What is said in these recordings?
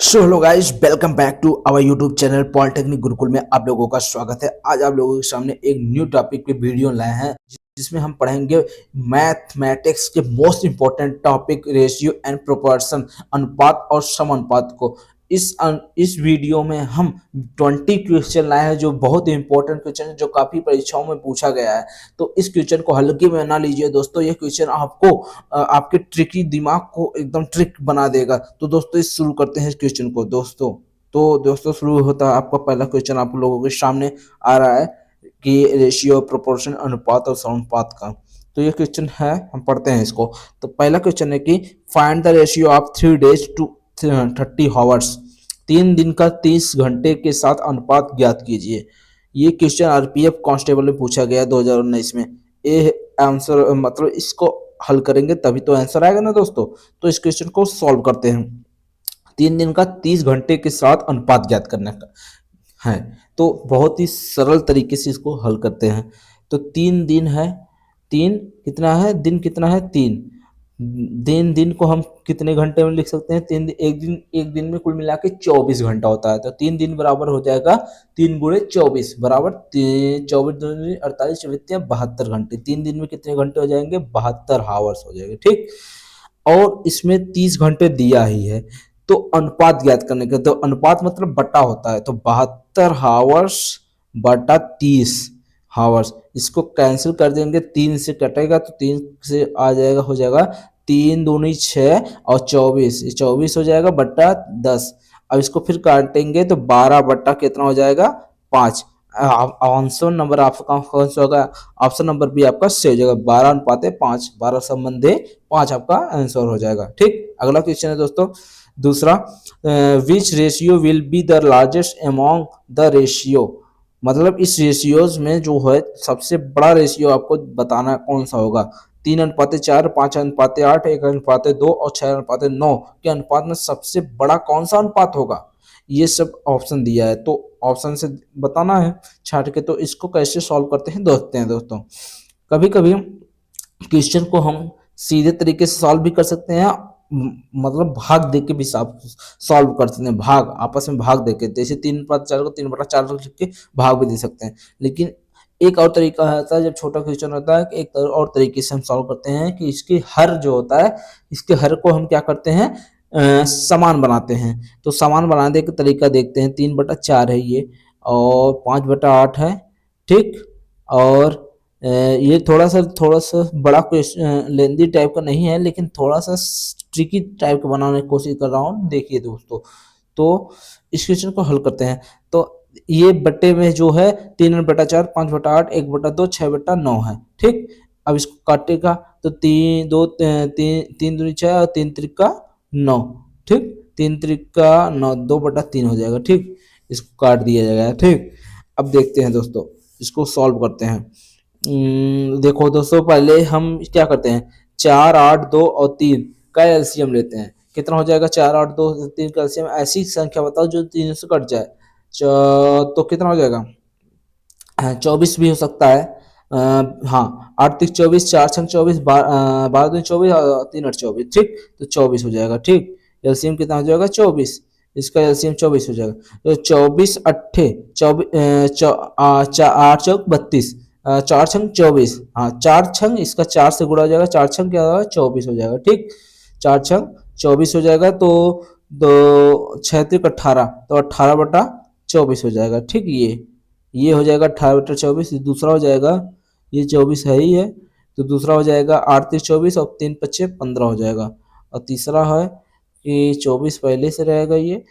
So hello guys, welcome back to our YouTube channel polytechnic Gurukul में आप लोगों का स्वागत है। आज आप लोगों के सामने एक न्यू टॉपिक पे वीडियो लाए हैं जिसमें हम पढ़ेंगे मैथमेटिक्स के most important topic ratio and proportion, अनुपात और समानुपात को। इस वीडियो में हम 20 क्वेश्चन लाए हैं जो बहुत ही इंपॉर्टेंट क्वेश्चन है, जो काफी परीक्षाओं में पूछा गया है। तो इस क्वेश्चन को हल्के में ना लीजिए दोस्तों, ये क्वेश्चन आपको आपके ट्रिकी दिमाग को एकदम ट्रिक बना देगा। तो दोस्तों इस शुरू करते हैं इस क्वेश्चन को दोस्तों शुरू होता है। आपका पहला क्वेश्चन आप लोगों के सामने आ रहा है कि रेशियो, प्रोपोर्शन, अनुपात और समानुपात का। तो ये क्वेश्चन है, हम पढ़ते हैं इसको। तो पहला क्वेश्चन है कि find the ratio of 3 days to 30 hours। 3 दिन का 30 घंटे के साथ अनुपात ज्ञात कीजिए। ये क्वेश्चन आरपीएफ कांस्टेबल में पूछा गया 2019 में। ये आंसर मतलब इसको हल करेंगे तभी तो आंसर आएगा ना दोस्तों। तो इस क्वेश्चन को सॉल्व करते हैं। 3 दिन का 30 घंटे के साथ अनुपात ज्ञात करने का है, तो बहुत ही सरल तरीके से इसको हल करते हैं। तो 3 दिन है, 3 कितना है, दिन कितना है 3। दिन को हम कितने घंटे में लिख सकते हैं, एक दिन में कुल मिला के 24 घंटा होता है। तो 3 दिन बराबर हो जाएगा 3 गुणे 24 बराबर 24 दूनी 48 चौबीस 72 घंटे। 3 दिन में कितने घंटे हो जाएंगे, 72 हावर्स हो जाएंगे। ठीक, और इसमें 30 घंटे दिया ही है। तो अनुपात ज्ञात करने का, तो अनुपात मतलब बटा होता है। तो 72 हावर्स बटा 30 हावर्स, इसको कैंसिल कर देंगे, 3 से कटेगा तो 3 से आ जाएगा, हो जाएगा 3 दूनी 6 और 24 हो जाएगा बटा 10। अब इसको फिर काटेंगे तो 12 बटा कितना हो जाएगा, 5। आंसर नंबर आपका कौन सा होगा, ऑप्शन नंबर बी आपका सही हो जाएगा। 12:5, 12 संबंधे 5 आपका आंसर हो जाएगा। ठीक, अगला क्वेश्चन है दोस्तों दूसरा, विच ratio will be the largest among the ratio. मतलब इस रेशियोज में जो है सबसे बड़ा रेशियो आपको बताना कौन सा होगा। 3:4, 5:8, 1:2 और 6:9 के अनुपात में सबसे बड़ा कौन सा अनुपात होगा, ये सब ऑप्शन दिया है। तो ऑप्शन से बताना है छाट के। तो इसको कैसे सॉल्व करते हैं देखते हैं दोस्तों। कभी कभी क्वेश्चन को हम सीधे तरीके से सॉल्व भी कर सकते हैं, मतलब भाग दे के भी सॉल्व कर सकते हैं। भाग, आपस में भाग दे के, जैसे 3/4 को 3/4 लिख के भाग भी दे सकते हैं। लेकिन एक और तरीका होता है, जब छोटा क्वेश्चन होता है, कि एक और तरीके से हम सॉल्व करते हैं कि इसकी हर जो होता है, इसके हर को हम क्या करते हैं, समान बनाते हैं। तो समान बनाने का तरीका देखते हैं। 3/4 है ये, और 5/8 है। ठीक, और ये थोड़ा सा बड़ा क्वेश्चन, लेंदी टाइप का नहीं है, लेकिन थोड़ा सा ट्रिकी टाइप का बनाने की कोशिश कर रहा हूँ। देखिए दोस्तों, तो इस क्वेश्चन को हल करते हैं। तो ये बट्टे में जो है 3/4, 5/8, 1/2, 6/9 है। ठीक, अब इसको काटेगा तो 3 दूनी 6 और 3 त्रिका 9। ठीक, 3 त्रिका 9, 2/3 हो जाएगा। ठीक, इसको काट दिया जाएगा। ठीक, अब देखते हैं दोस्तों, इसको सॉल्व करते हैं। देखो दोस्तों, पहले हम क्या करते हैं, 4, 8, 2 और 3 का एलसीएम लेते हैं। कितना हो जाएगा, 4, 8, 2, 3 का एलसीएम। ऐसी संख्या बताओ जो 3 से कट जाए। तो कितना हो जाएगा, 24 भी हो सकता है। हाँ, 8 3 24, 4 6 24, 12 2 24 और 3 8 24। ठीक, तो 24 हो जाएगा। ठीक, एलसीएम कितना हो जाएगा, 24। इसका एलसीएम 24 हो जाएगा। तो 24 अट्ठे 24, 8 चौक 32, 4 छंग 24। हाँ, 4 छंग, इसका 4 से गुणा हो जाएगा, 4 छंग क्या होगा, 24 हो जाएगा। ठीक, 4 छंग 24 हो जाएगा। तो दो 6 3 18, तो 18/24 हो जाएगा। ठीक, ये हो जाएगा 18/24। दूसरा हो जाएगा, ये 24 है ही है, तो दूसरा हो जाएगा 8 3 24 और 3 5 15 हो जाएगा। और तीसरा है कि 24 पहले से रहेगा, ये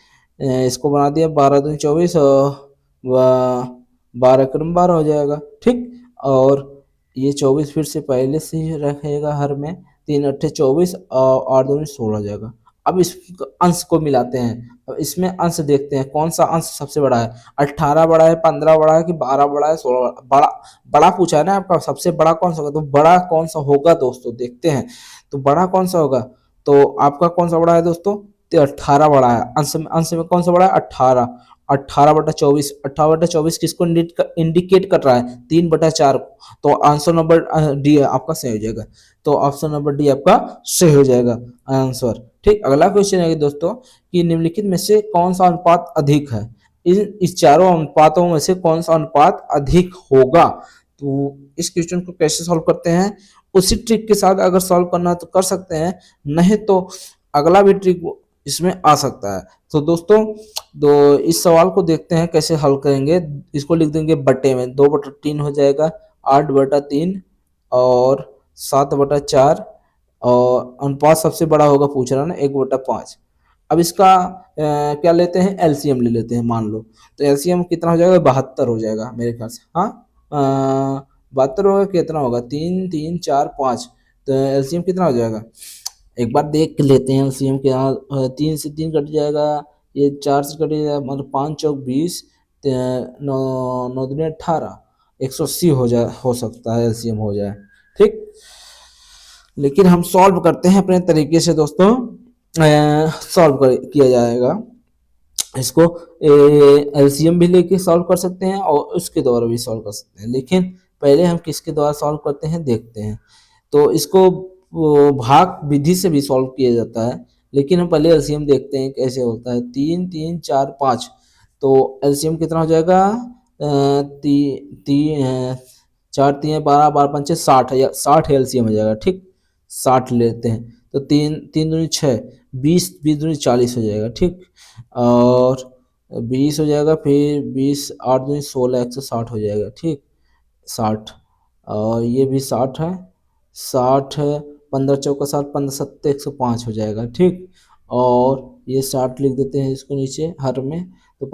इसको बना दिया 12 दूनी 24 और 12 क्रम 12 हो जाएगा। ठीक, और ये 24 फिर से पहले से ही रहेगा हर में, 3 अट्ठे 24 और 8 दूनी 16 हो जाएगा। अब इस अंश को मिलाते हैं। अब इसमें अंश देखते हैं कौन सा अंश सबसे बड़ा है, 18 बड़ा है, 15 बड़ा है कि 12 बड़ा है, 16 बड़ा। बड़ा पूछा है ना आपका, सबसे बड़ा कौन सा होगा, तो बड़ा कौन सा होगा दोस्तों, देखते हैं। तो बड़ा कौन सा होगा, तो आपका कौन सा बड़ा है दोस्तों, तो 18 बड़ा है। अंश में कौन सा बड़ा है, 18। 18/24, 18/24 किसको इंडिकेट कर रहा है? 3/4। तो आंसर नंबर डी आपका सही हो जाएगा। तो ऑप्शन नंबर डी आपका सही हो जाएगा आंसर। ठीक, अगला क्वेश्चन है दोस्तों कि निम्नलिखित में से कौन सा अनुपात अधिक है? इस चारों अनुपातों में से कौन सा अनुपात अधिक होगा? तो इस क्वेश्चन को कैसे सॉल्व करते हैं? उसी ट्रिक के साथ अगर सॉल्व करना तो कर सकते हैं, नहीं तो अगला भी ट्रिक इसमें आ सकता है। तो दोस्तों तो इस सवाल को देखते हैं कैसे हल करेंगे। इसको लिख देंगे बटे में, 2/3 हो जाएगा, 8/3 और 7/4, और अनुपात सबसे बड़ा होगा पूछ रहा है ना, 1/5। अब इसका क्या लेते हैं? एलसीएम ले लेते हैं मान लो। तो एलसीएम कितना हो जाएगा? 72 हो जाएगा मेरे ख्याल से। हाँ, 72 होगा, कितना होगा? 3 3 4 5। तो एलसीएम कितना हो जाएगा? एक बार देख लेते हैं एलसीएम के। यहाँ 3 से 3 कट जाएगा, ये 4 से कट जाएगा, मतलब 5 चौक 20, 9 9 दूनी 18, 180 हो सकता है एलसीएम हो जाए। ठीक, लेकिन हम सॉल्व करते हैं अपने तरीके से दोस्तों। सॉल्व किया जाएगा इसको। एलसीएम भी लेके सॉल्व कर सकते हैं और उसके द्वारा भी सॉल्व कर सकते हैं, लेकिन पहले हम किसके द्वारा सॉल्व करते हैं देखते हैं। तो इसको भाग विधि से भी सॉल्व किया जाता है, लेकिन हम पहले एलसीएम देखते हैं कैसे होता है। 3 3 4 5, तो एलसीएम कितना हो जाएगा? 4 3 12, 12 5 60, या 60 एलसीएम हो जाएगा। ठीक, 60 लेते हैं। तो 3 3 दूनी 6, 20 20 दूनी 40 हो जाएगा। ठीक, और 20 हो जाएगा, फिर 20 8 दूनी 16, 160 हो जाएगा। ठीक, 60, और ये भी 60 है, 60 है, 15 चौका 60, 15 सत्ते 105 हो जाएगा। ठीक, और ये 60 लिख देते हैं इसको नीचे हर में। तो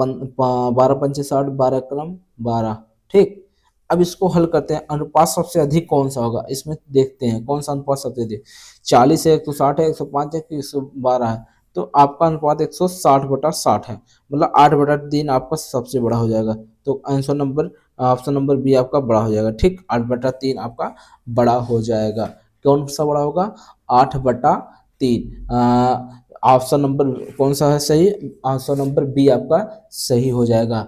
12 पंचे 60, 12 क्रम 12। ठीक, अब इसको हल करते हैं। अनुपात सबसे अधिक कौन सा होगा इसमें देखते हैं, कौन सा अनुपात सबसे अधिक? 40 है, 160 है, 105 है, 112 है। तो आपका अनुपात 160/60 है, मतलब 8/3 आपका सबसे बड़ा हो जाएगा। तो answer number option number B आपका बड़ा हो जाएगा। ठीक, 8/3 आपका बड़ा हो जाएगा। कौन सा बड़ा होगा? 8/3। ऑप्शन नंबर कौन सा है सही? ऑप्शन नंबर बी आपका सही हो जाएगा।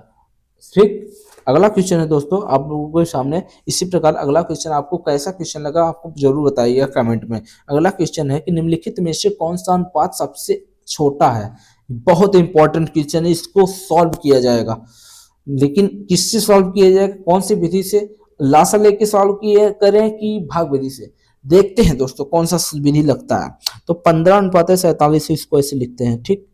ठीक, अगला क्वेश्चन है दोस्तों आप लोगों के सामने। इसी प्रकार अगला क्वेश्चन आपको कैसा क्वेश्चन लगा आपको जरूर बताइएगा कमेंट में। अगला क्वेश्चन है कि निम्नलिखित में से कौन सा अनुपात सबसे छोटा है? बहुत इंपॉर्टेंट क्वेश्चन है, इसको सॉल्व किया जाएगा, लेकिन किससे सॉल्व किया जाएगा? कौन सी विधि से? लासा लेके सॉल्व किए करें कि भाग विधि से? देखते हैं दोस्तों कौन सा विधि लगता है। तो 15/47 इसको ऐसे लिखते हैं। ठीक,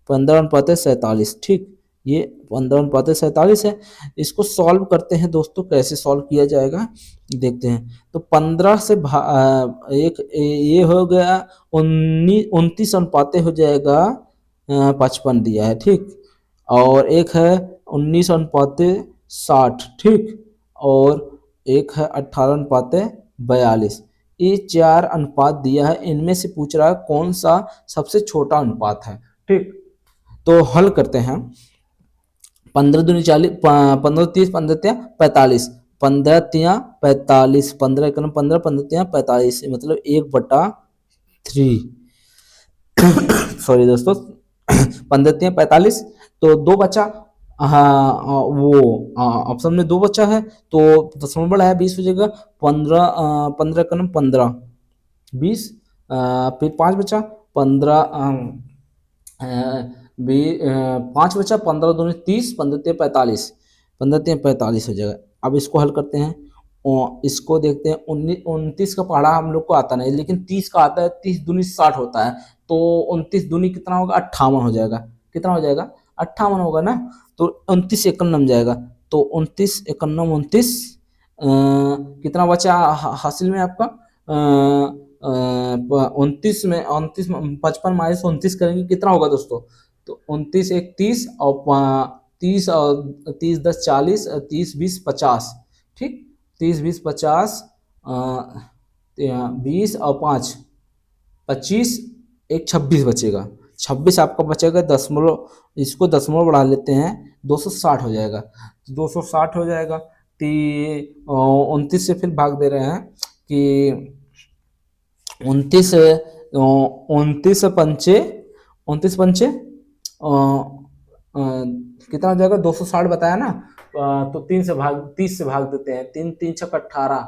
15/47। ठीक, ये 15/47 है। इसको सॉल्व करते हैं दोस्तों, कैसे सॉल्व किया जाएगा देखते हैं। तो 15 से एक ये हो गया 29 अनुपाते हो जाएगा 55 दिया है। ठीक, और एक है 19/60। ठीक, और एक है 18/42। ये 4 अनुपात दिया है, इनमें से पूछ रहा है कौन सा सबसे छोटा अनुपात है। ठीक, तो हल करते हैं। 15 दूनी 40, 15 30, 15 तिया 45, 15 तिया 45, 15 एकम 15, 15 तिया 45, मतलब 1/3। सॉरी दोस्तों, 15 तिया 45, तो 2 बचा। हाँ, वो ऑप्शन में 2 बचा है, तो दशमलव बड़ा है, 20 हो जाएगा। 15 15 एकम 15, 20, फिर 5 बचा, 15 5 बचा, 15 दूनी 30, 15 तिया 45, 15 तिया 45 हो जाएगा। अब इसको हल करते हैं। इसको देखते हैं। 29 का पढ़ा हम लोग को आता नहीं, लेकिन 30 का आता है। 30 दूनी 60 होता है, तो 29 दूनी कितना होगा? 58 हो जाएगा। कितना हो जाएगा? 58 होगा ना। तो 29 एकम नम जाएगा, तो 29 एकम 29, कितना बचा हासिल में आपका? 29 में 29 55 माइनस 29 करेंगे, कितना होगा दोस्तों? तो 29 1 30, और 30 और 30 10 40, 30 20 50। ठीक, 30 20 50, 20 और 5 25, एक 26 बचेगा। 26 आपका बचेगा दशमलव, इसको दशमलव बढ़ा लेते हैं, 260 हो जाएगा। 260 हो जाएगा। 29 से फिर भाग दे रहे हैं कि 29 29 पंचे 29 पंचे कितना हो जाएगा, 260 बताया ना, तो 30 से भाग देते हैं, 3 छक 18,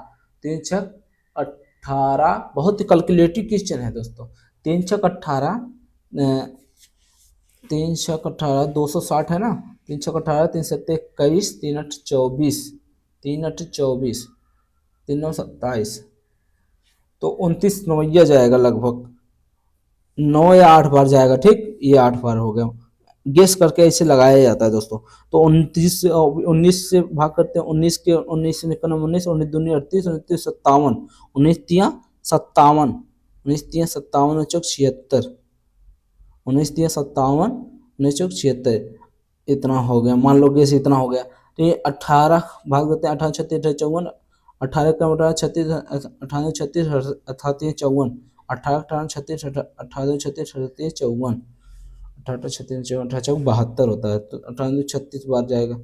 3 छक 18, बहुत ही कैलकुलेटिव क्वेश्चन है दोस्तों। 3 छक 18, 3 छक 18, 260 है ना, 3 छक 18, 3 7 21, 3 8 24, 3 8 24, 3 9 27, तो 29 जाएगा लगभग, 9 या 8 बार जाएगा, ठीक, ये 8 बार हो गया। गेस करके ऐसे लगाया जाता है दोस्तों। तो 19 से भाग करते हैं, 19 से निकलना, 19 दूनी 38, 29 57, 19 तिया 57, 19 तिया 57 चौक 76, 19 तिया 57, 19 चौक 76, इतना हो गया, मान लो गेस इतना हो गया। तो ये 18 भाग देते हैं, 18 36 54, 18 का 36, 18 36 38 54, 18 18 36 18 36 38 54, 18 36 54, 18 चौक 72 होता है, तो 18 36 बार जाएगा।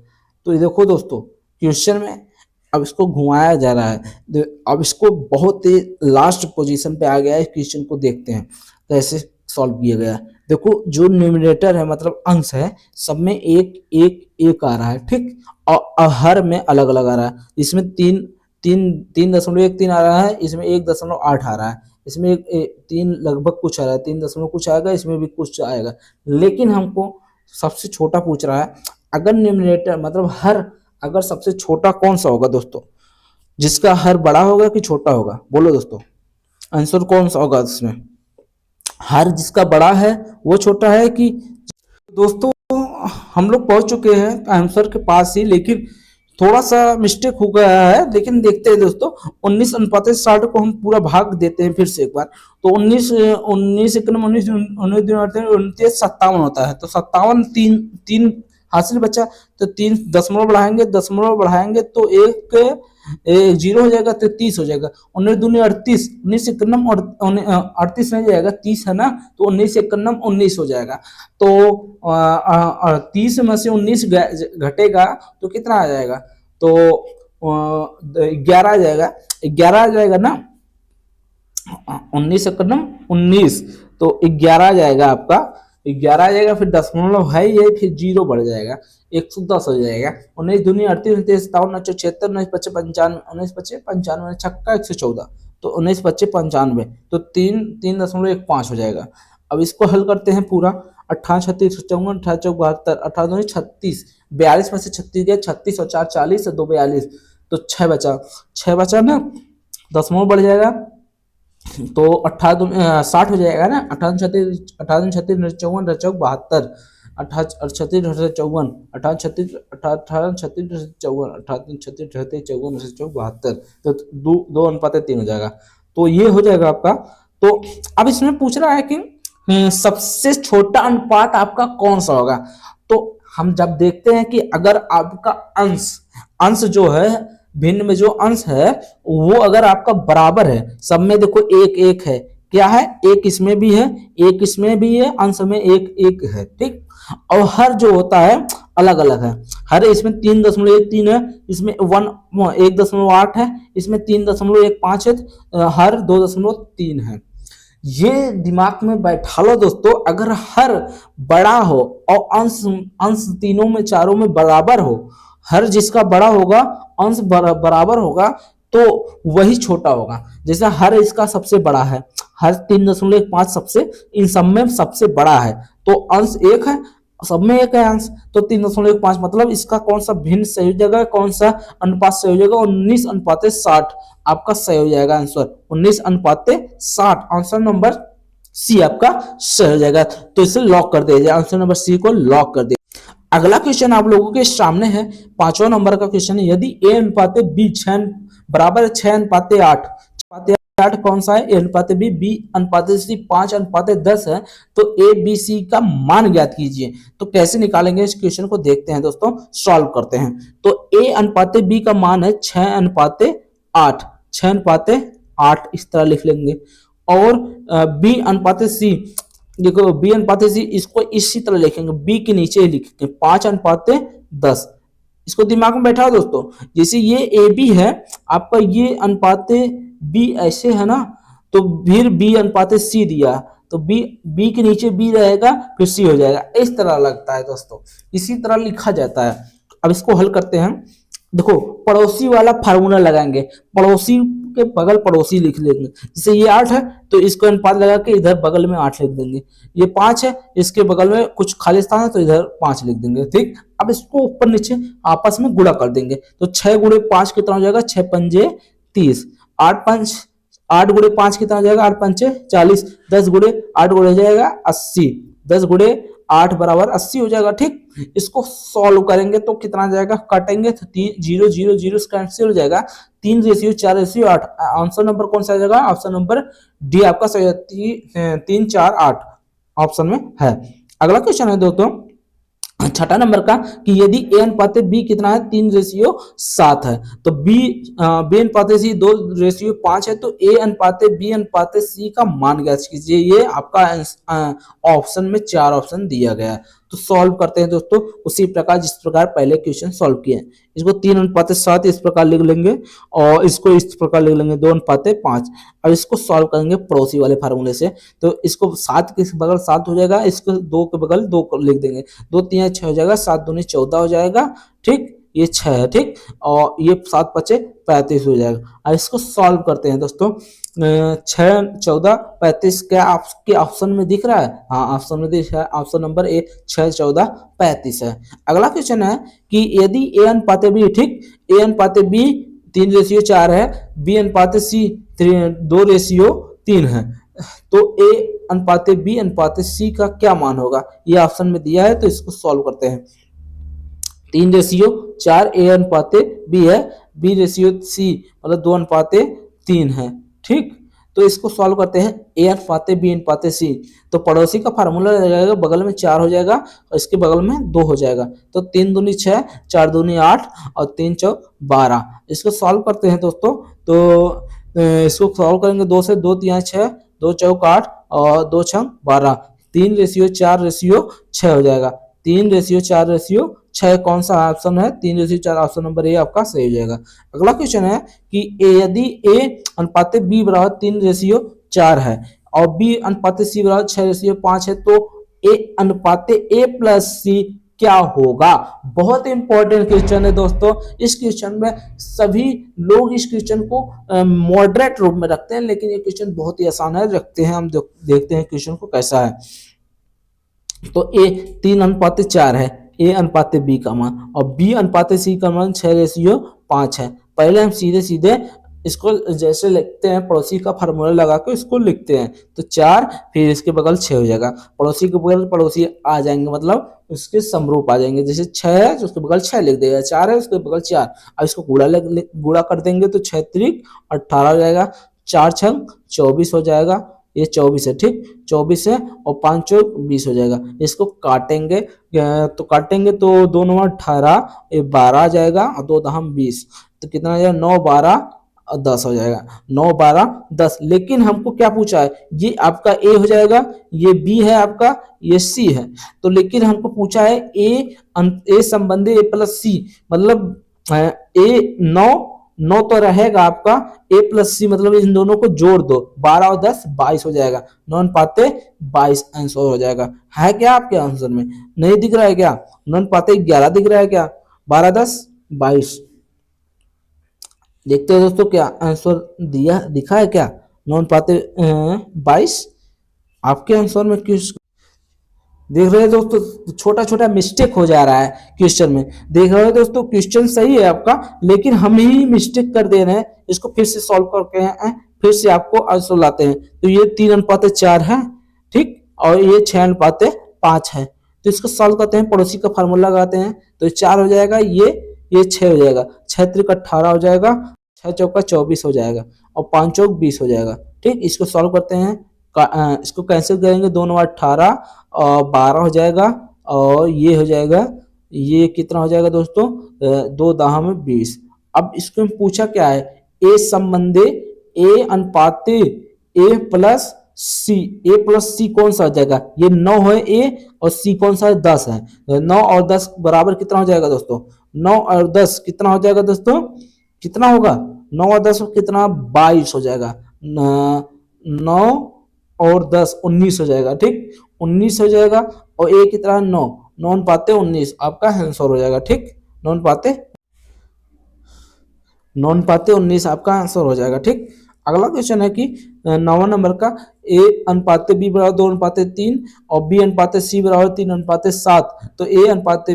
तो ये देखो दोस्तों, क्वेश्चन में अब इसको घुमाया जा रहा है, अब इसको बहुत ही लास्ट पोजीशन पे आ गया है। क्वेश्चन को देखते हैं कैसे सॉल्व किया गया है। देखो, जो न्यूमरेटर है मतलब अंश है, सब में एक एक एक आ रहा है, ठीक, और हर में अलग अलग आ रहा है। इसमें 3.13 आ रहा है, इसमें 1.8 आ रहा है, इसमें 3 लगभग कुछ आ रहा है, 3 दशमलव कुछ आएगा, इसमें भी कुछ आएगा। लेकिन हमको सबसे छोटा पूछ रहा है। अगर न्यूमरेटर मतलब हर, अगर सबसे छोटा कौन सा होगा दोस्तों, जिसका हर बड़ा होगा कि छोटा होगा, बोलो दोस्तों, आंसर कौन सा होगा इसमें? हर जिसका बड़ा है वो छोटा है कि? दोस्तों, हम लोग पहुंच चुके हैं आंसर के पास ही, लेकिन थोड़ा सा मिस्टेक हो गया है, लेकिन देखते हैं दोस्तों। 19 अनुपात 60 को हम पूरा भाग देते हैं फिर से एक बार। तो 19 19 एकम 19 29 57 होता है, तो 57 तीन तीन हासिल बचा, तो 3 दशमलव बढ़ाएंगे तो एक जीरो हो जाएगा, तो 30 हो जाएगा। 19 दूनी 38, 19 एकम और 38 नहीं जाएगा, 30 है ना, तो 19 एकम 19 हो जाएगा। तो 30 में से 19 घटेगा तो कितना आ जाएगा? तो 11 आ जाएगा, 11 आ जाएगा ना, 19 एकम 19, तो 11 आ जाएगा आपका, 11 आ जाएगा, फिर दशमलव है ये, फिर जीरो बढ़ जाएगा, 110 हो जाएगा। 19 दूनी 38, 29 57, 19 76, 19 25 95, 19 25 95 छक्का 114, तो 19 25 95, तो 3.15 हो जाएगा। अब इसको हल करते हैं पूरा। 18 36 54, 18 चौक 72, 18 36, 42 में से 36 गया, 36 और 4 40, 2 42, तो 6 बचा ना, दशमलव बढ़ जाएगा, तो 60 हो जाएगा ना। 18 36 18 36 54 चौक 72, 18 36 54, 18 36 18 36 54, 18 36 54 चौक 72, तो 2:3 हो जाएगा। तो ये हो जाएगा आपका। तो अब इसमें पूछ रहा है कि सबसे छोटा अनुपात आपका कौन सा होगा। तो हम जब देखते हैं कि अगर आपका अंश अंश जो है, भिन्न में जो अंश है वो अगर आपका बराबर है, सब में देखो एक एक है, क्या है, एक इसमें भी है, एक इसमें भी है, अंश में एक एक है, ठीक, और हर जो होता है अलग अलग है। हर इसमें 3.13 है, इसमें 1.8 है, इसमें 3.15 है, हर 2.3 है। ये दिमाग में बैठा लो दोस्तों, अगर हर बड़ा हो और अंश अंश तीनों में चारों में बराबर हो, हर जिसका बड़ा होगा अंश बराबर होगा तो वही छोटा होगा। जैसे हर इसका सबसे बड़ा है, हर 3.15 सबसे, इन सब में सबसे बड़ा है, तो अंश एक है, सब में एक है अंश, तो 3.15 मतलब इसका कौन सा भिन्न सही हो जाएगा, कौन सा अनुपात सही हो जाएगा? 19 अनुपात 60 आपका सही हो जाएगा आंसर, 19 अनुपात 60, आंसर नंबर सी आपका सही हो जाएगा। तो इसे लॉक कर दिया जाए, आंसर नंबर सी को लॉक कर दिया। अगला क्वेश्चन आप लोगों के सामने है, 5वां नंबर का क्वेश्चन है। यदि a अनुपात b 6 बराबर 6 अनुपात 8 कौन सा है? a अनुपात b अनुपात c 5 अनुपात 10 है, तो a b c का मान ज्ञात कीजिए। तो कैसे निकालेंगे इस क्वेश्चन को, देखते हैं दोस्तों, सॉल्व करते हैं। तो a अनुपात b का मान है 6 अनुपात 8, 6 अनुपात 8 इस तरह लिख लेंगे, और b अनुपात c, देखो b अनुपात c इसको इसी तरह लिखेंगे, b के नीचे ही लिखेंगे 5 अनुपात 10। इसको दिमाग में बैठाओ दोस्तों, जैसे ये ए बी है आपका, ये अनुपात बी ऐसे है ना, तो फिर b अनुपात c दिया, तो बी बी के नीचे बी रहेगा फिर सी हो जाएगा, इस तरह लगता है दोस्तों, इसी तरह लिखा जाता है। अब इसको हल करते हैं। देखो पड़ोसी वाला फार्मूला लगाएंगे, पड़ोसी के बगल पड़ोसी लिख लेंगे, जैसे ये 8 है तो इसको अनुपात लगा के इधर बगल में 8 लिख देंगे, ये 5 है इसके बगल में कुछ खाली स्थान है तो इधर 5 लिख देंगे। ठीक, अब इसको ऊपर नीचे आपस में गुणा कर देंगे, तो 6 गुणे 5 कितना हो जाएगा, 6 पंजे 30, 8 गुणे 5 कितना हो जाएगा, 8 पंचे 40, 10 गुणे 8 गुणे हो जाएगा 80, 10 गुणे 8 बराबर 80 हो जाएगा। ठीक, इसको सॉल्व करेंगे तो कितना जाएगा, काटेंगे तो 0 0 0 कैंसिल हो जाएगा, 3 रेशियो 4 रेशियो 8, आंसर नंबर कौन सा आ जाएगा, ऑप्शन नंबर डी आपका सही है, 3 4 8 ऑप्शन में है। अगला क्वेश्चन है दोस्तों छठा नंबर का कि यदि ए अनुपात बी कितना है, 3 रेशियो 7 है, तो बी अनुपात सी 2 रेशियो 5 है, तो ए अनुपात बी अनुपात सी का मान ज्ञात कीजिए। ये आपका ऑप्शन में 4 ऑप्शन दिया गया है, तो सॉल्व करते हैं दोस्तों उसी प्रकार जिस प्रकार पहले क्वेश्चन सॉल्व किए हैं। इसको 3 अनुपात 7 इस प्रकार लिख लेंगे और इसको इस प्रकार लिख लेंगे 2 अनुपात 5। अब इसको सॉल्व करेंगे पड़ोसी वाले फार्मूले से, तो इसको 7 के बगल 7 हो जाएगा, इसको 2 के बगल 2 लिख देंगे, 2 3 6 हो जाएगा, 7 दूनी 14 हो जाएगा। ठीक, ये 6 है। ठीक, और ये 7 5 35 हो जाएगा। अब इसको सॉल्व करते हैं दोस्तों, 6 14 35 क्या आपके ऑप्शन में दिख रहा है, हाँ ऑप्शन में दिख रहा है, ऑप्शन नंबर ए 6 14 35 है। अगला क्वेश्चन है कि यदि ए अनुपात बी, ठीक, ए अनुपात बी 3 रेशियो 4 है, बी अनुपात सी 2 रेशियो 3 है, तो ए अनुपात बी अनुपात सी का क्या मान होगा, ये ऑप्शन में दिया है, तो इसको सॉल्व करते हैं। 3 रेशियो 4 ए अनुपात बी है, बी रेशियो सी मतलब 2 अनुपात 3 है। ठीक, तो इसको सॉल्व करते हैं, ए अनुपात बी अनुपात सी, तो पड़ोसी का फार्मूला लग जाएगा, बगल में 4 हो जाएगा और इसके बगल में 2 हो जाएगा, तो 3 दूनी 6 4 दूनी 8 और 3 चौक 12। इसको सॉल्व करते हैं दोस्तों, तो इसको सॉल्व करेंगे, 2 से 2 3 6, 2 चौक 8 और 2 छंग 12, 3 रेशियो 4 रेशियो 6 हो जाएगा, 3 रेशियो 4 रेशियो 6 कौन सा ऑप्शन है, 3 रेशियो 4 ऑप्शन नंबर ए आपका सही हो जाएगा। अगला क्वेश्चन है कि यदि ए अनुपात बी बराबर 3 रेशियो 4 है और बी अनुपात सी बराबर 6 रेशियो 5 है, तो ए अनुपात ए प्लस सी क्या होगा। बहुत इंपॉर्टेंट क्वेश्चन है दोस्तों, इस क्वेश्चन में सभी लोग इस क्वेश्चन को मॉडरेट रूप में रखते हैं, लेकिन ये क्वेश्चन बहुत ही आसान है, रखते हैं हम देखते हैं क्वेश्चन को कैसा है। तो ए 3 अनुपात 4 है, ए अनुपात बी का मान, और बी अनुपात सी का मान 6 रेशियो 5 है। पहले हम सीधे सीधे इसको जैसे लिखते हैं, पड़ोसी का फार्मूला लगा के इसको लिखते हैं, तो 4 फिर इसके बगल 6 हो जाएगा, पड़ोसी के बगल पड़ोसी आ जाएंगे, मतलब उसके समरूप आ जाएंगे, जैसे 6 है तो उसके बगल 6 लिख देगा, 4 है उसके बगल 4। अब इसको गुणा कर देंगे तो 6 त्रिक 18 हो जाएगा, 4 छंग 24 हो जाएगा, ये 24 है। ठीक, 24 है और 5 चौक 20 हो जाएगा। इसको काटेंगे तो 2 9 18, ये 12 आ जाएगा और 2 दहम 20, तो कितना आ जाएगा, 9 12 और 10 हो जाएगा, 9 12 10। लेकिन हमको क्या पूछा है, ये आपका ए हो जाएगा, ये बी है आपका, ये सी है, तो लेकिन हमको पूछा है ए संबंधी ए प्लस सी, मतलब ए 9 तो रहेगा आपका, ए प्लस सी मतलब इन दोनों को जोड़ दो, 12 और 10 22 हो जाएगा, 9 अनुपात 22 आंसर हो जाएगा। है क्या आपके आंसर में, नहीं दिख रहा है क्या, 9 अनुपात 11 दिख रहा है क्या, 12 10 22। देखते हैं दोस्तों क्या आंसर दिखा है क्या, 9 अनुपात 22 आपके आंसर में। क्यों देख रहे हैं दोस्तों, छोटा छोटा मिस्टेक हो जा रहा है क्वेश्चन में, देख रहे हो दोस्तों, क्वेश्चन सही है आपका, लेकिन हम ही मिस्टेक कर दे रहे हैं। इसको फिर से सॉल्व करके फिर से आपको आंसर लाते हैं, तो ये 3 अनुपात 4 है, ठीक, और ये 6 अनुपात 5 है, तो इसको सॉल्व करते हैं, पड़ोसी का फार्मूला लगाते हैं, तो 4 हो जाएगा, ये 6 हो जाएगा, 6 त्रिक 18 हो जाएगा, 6 चौका 24 हो जाएगा और 5 चौक 20 हो जाएगा। ठीक, इसको सॉल्व करते हैं, इसको कैंसिल करेंगे, 2 9 18 और 12 हो जाएगा, और ये हो जाएगा, ये कितना हो जाएगा दोस्तों, 2 दाम 20। अब इसको पूछा क्या है, ए संबंधी ए अनुपात ए प्लस सी कौन सा हो जाएगा, ये 9 है ए और सी कौन सा है, 10 है, 9 और 10 बराबर कितना हो जाएगा दोस्तों, 9 और 10 कितना हो जाएगा दोस्तों, कितना होगा, 9 और 10 कितना 22 हो जाएगा, 9 और 10 19 हो जाएगा। ठीक, 19 हो जाएगा और ए की तरह 9, 9 पाते 19 आपका आंसर हो जाएगा। ठीक, 9 पाते 19 आपका आंसर हो जाएगा। ठीक, अगला क्वेश्चन है कि 9वां नंबर का ए अनुपाते बी बराबर 2 अनुपाते 3 और बी अनुपाते सी बराबर 3 अनुपाते 7। तो ए अनुपाते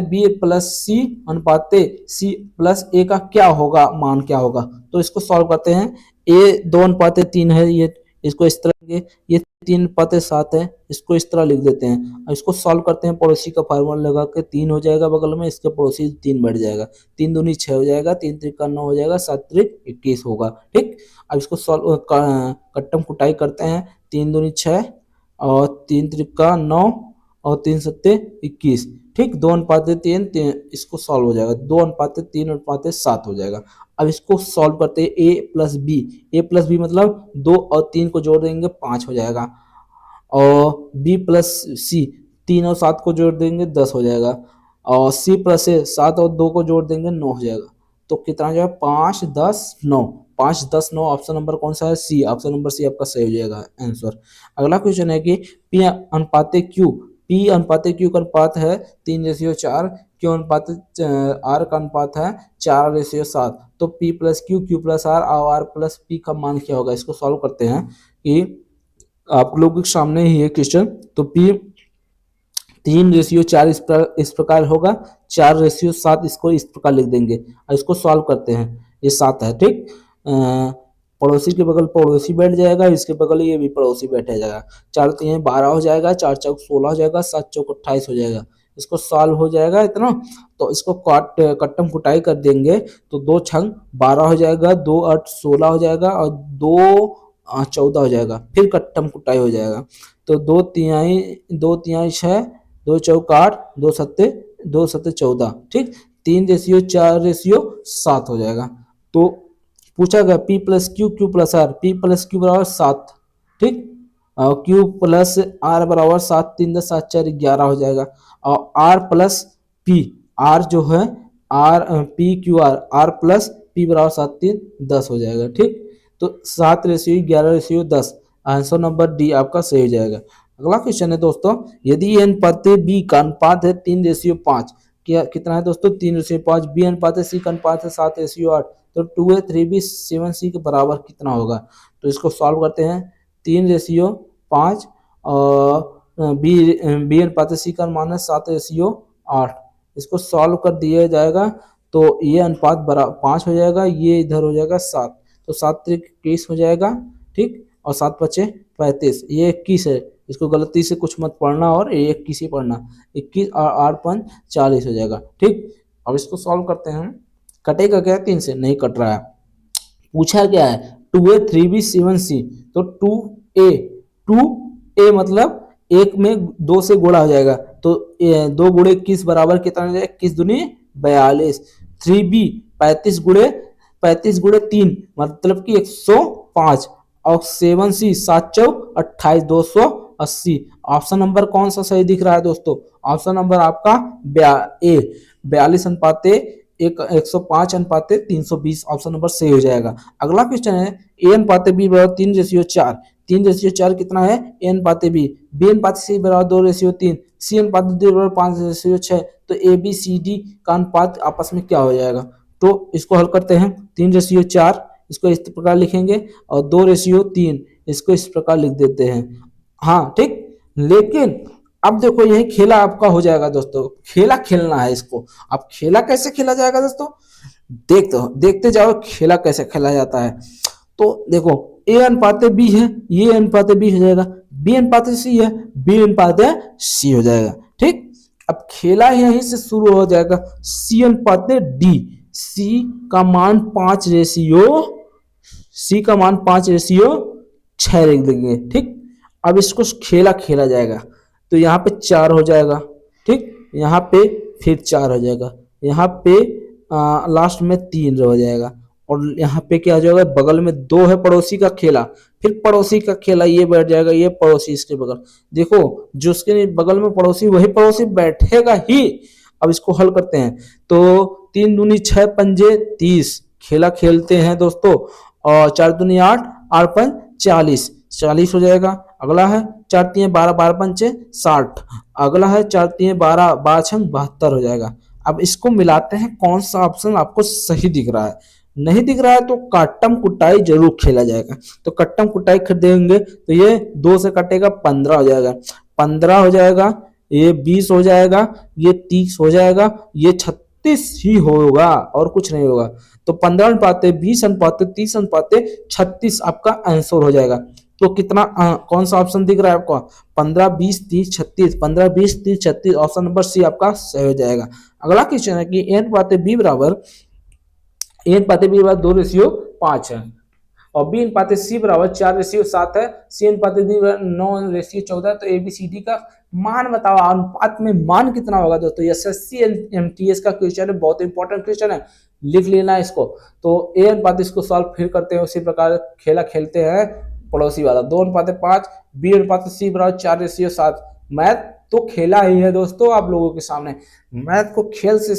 बी प्लस सी अनुपाते सी प्लस ए का क्या होगा, मान क्या होगा। तो इसको सॉल्व करते हैं। ए 2 अनुपाते 3 है, ये इसको इस तरह लिखेंगे। ये 3 अनुपाते 7 है, इसको इस तरह लिख देते हैं। अब इसको सॉल्व करते हैं, पड़ोसी का फार्मूला लगा के 3 हो जाएगा बगल में, इसके पड़ोसी 3 बढ़ जाएगा, 3 दूनी 6 हो जाएगा, 3 त्रिका 9 हो जाएगा, 7 त्रिक 21 होगा। ठीक, अब इसको सॉल्व कट्टम कुटाई करते हैं। 3 दूनी 6 और 3 त्रिका 9 और 3 सत्ते 21। ठीक, 2 अनुपाते 3, इसको सॉल्व हो जाएगा, 2 अनुपाते 3 अनुपाते 7 हो जाएगा। अब इसको सॉल्व करते हैं। ए प्लस बी मतलब 2 और 3 को जोड़ देंगे 5 हो जाएगा, और बी प्लस सी 3 और 7 को जोड़ देंगे 10 हो जाएगा, और सी प्लस ए 7 और 2 को जोड़ देंगे 9 हो जाएगा। तो कितना जो है 5 10 9, 5 10 9, ऑप्शन नंबर कौन सा है, सी, ऑप्शन नंबर सी आपका सही हो जाएगा आंसर। अगला क्वेश्चन है कि पी अनुपाते क्यू का अनुपात है 3:4, क्यू अनुपात आर का अनुपात है 4:7। तो P plus Q plus R और आर प्लस पी का मान क्या होगा। इसको सॉल्व करते हैं कि आप लोगों के सामने ही है क्वेश्चन। तो P 3:4 इस प्रकार होगा, 4:7 इसको इस प्रकार लिख देंगे और इसको सॉल्व करते हैं। ये 7 है। ठीक, पड़ोसी के बगल पड़ोसी बैठ जाएगा, इसके बगल ये भी पड़ोसी बैठा जाएगा। 4 3 12 हो जाएगा, 4 चौक 16 हो जाएगा, 7 चौक 28 हो जाएगा। इसको सॉल्व हो जाएगा इतना। तो इसको कट्टम कुटाई कर देंगे तो 2 छंग 12 हो जाएगा, 2 8 16 हो जाएगा और 2 14 हो जाएगा। फिर कट्टम कुटाई हो जाएगा तो 2 तिहाई 6, 2 चौक 8, 2 सत्ते 14। ठीक, 3:4:7 हो जाएगा। तो पूछा गया P plus Q plus R, P plus Q बराबर 7। ठीक, और क्यू प्लस आर बराबर 7, 3 10 7 4 11 हो जाएगा, और आर प्लस पी, आर जो है R P Q R plus P बराबर 7 3 10 हो जाएगा। ठीक, तो 7:11:10, आंसर नंबर डी आपका सही हो जाएगा। अगला क्वेश्चन है दोस्तों, यदि अनुपात बी का अनुपात है 3:5, क्या कितना है दोस्तों 3:5, बी अनुपात सी का अनुपात है 7:8, तो 2a 3b 7c के बराबर कितना होगा। तो इसको सॉल्व करते हैं। 3:5 और बी अनुपात सी का मान है 7:8, इसको सॉल्व कर दिया जाएगा तो ये अनुपात बराबर 5 हो जाएगा, ये इधर हो जाएगा 7, तो 7 त्रिक 21 हो जाएगा। ठीक, और 7 5 35, ये 21 है, इसको गलती से कुछ मत पढ़ना और ये 21 ही पढ़ना, 21 और 8 5 40 हो जाएगा। ठीक, अब इसको सॉल्व करते हैं। कटेगा क्या 3 से, नहीं कट रहा है। पूछा क्या है 2a 3b 7c, तो 2a मतलब एक में 2 से गुणा हो जाएगा, तो 2 गुणे 21 बराबर कितना हो जाएगा, 21 दूनी 42। 3b 35 गुणे 3 मतलब कि 105, और 7c 7 चौक 28 280। ऑप्शन नंबर कौन सा सही दिख रहा है दोस्तों, ऑप्शन नंबर आपका ए 42 अनुपाते 105 अनुपाते 320, ऑप्शन नंबर सही हो जाएगा। अगला क्वेश्चन है ए अनुपाते बी बराबर 3:4, 3:4 कितना है, ए अनुपाते बी अनुपाते सी बराबर 2:3, सी अनुपाते डी बराबर 5:6। तो ए बी सी डी का अनुपात आपस में क्या हो जाएगा। तो इसको हल करते हैं। 3:4 इसको इस प्रकार लिखेंगे और 2:3 इसको इस प्रकार लिख देते हैं। हाँ ठीक, लेकिन अब देखो यही खेला आपका हो जाएगा दोस्तों, खेला खेलना है इसको। अब खेला कैसे खेला जाएगा दोस्तों, देखते जाओ खेला कैसे खेला जाता है। तो देखो ए अनुपात बी है, ये अनुपात बी हो जाएगा, बी अनुपात सी है, बी अनुपात सी हो जाएगा। ठीक, अब खेला यहीं से शुरू हो जाएगा। सी अनुपात डी, सी का मान 5:6 लिख देंगे। ठीक, अब इसको खेला खेला जाएगा तो यहाँ पे 4 हो जाएगा। ठीक, यहाँ पे फिर 4 हो जाएगा, यहाँ पे लास्ट में 3 रह जाएगा, और यहाँ पे क्या हो जाएगा, बगल में 2 है पड़ोसी का खेला, फिर पड़ोसी का खेला ये बैठ जाएगा, ये पड़ोसी इसके बगल। देखो जो उसके बगल में पड़ोसी वही पड़ोसी बैठेगा ही। अब इसको हल करते हैं तो 3 दूनी 6 पंजे 30 खेला खेलते हैं दोस्तों, और 4 दूनी 8 8 5 40, 40 हो जाएगा। अगला है 4 3 12, 12 पंचे 60। अगला है 4 3 12, 12 छंग 72 हो जाएगा। अब इसको मिलाते हैं, कौन सा ऑप्शन आपको सही दिख रहा है। नहीं दिख रहा है तो काटम कुटाई जरूर खेला जाएगा। तो कट्टम कुटाई देंगे तो ये 2 से कटेगा 15 हो जाएगा, 15 हो जाएगा, ये 20 हो जाएगा, ये 30 हो जाएगा, ये 36 ही होगा और कुछ नहीं होगा। तो 15 अनुपाते 20 अनुपाते 30 अनुपाते 36 आपका आंसर हो जाएगा। तो कितना कौन सा ऑप्शन दिख रहा है आपको? 15 20 30 36, 15 20 30 36, ऑप्शन नंबर सी आपका सही हो जाएगा। अगला क्वेश्चन है कि एन पाते बी बराबर 2:5 है और बी अनुपाते सी बराबर 4:7 है, सी अनुपाते डी बराबर 9:14 है। तो एबीसीडी का मान बताओ, अनुपात में मान कितना होगा दोस्तों? एसएससी एमटीएस का क्वेश्चन है, बहुत इंपॉर्टेंट क्वेश्चन है, लिख लेना है इसको। तो ए अनुपात इसको सॉल्व फिर करते हैं, उसी प्रकार खेला खेलते हैं पड़ोसी वाला। 2:5, बी अनुपात सी बराबर 4:7। मैथ तो खेला ही है दोस्तों आप लोगों के सामने, मैथ को खेल से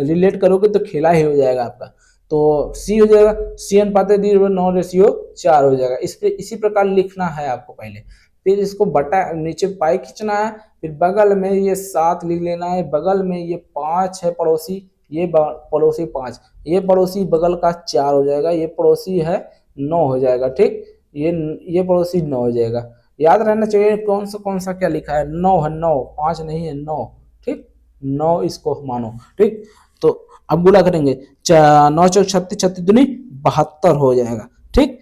रिलेट करोगे तो खेला ही हो जाएगा आपका। तो सी हो जाएगा, सी अनुपात डी 9:4 हो जाएगा। इसी प्रकार लिखना है आपको पहले, फिर इसको बटा नीचे पाई खींचना है, फिर बगल में ये 7 लिख लेना है, बगल में ये 5 है पड़ोसी, ये पड़ोसी 5, ये पड़ोसी बगल का 4 हो जाएगा, ये पड़ोसी है 9 हो जाएगा। ठीक, ये पड़ोसी 9 हो जाएगा। याद रहना चाहिए कौन सा क्या लिखा है, 9 है, 9 5 नहीं है, 9। ठीक, 9 इसको मानो। ठीक, तो अब गुणा करेंगे, 9 चौक 36, 36 दूनी 72 हो जाएगा। ठीक,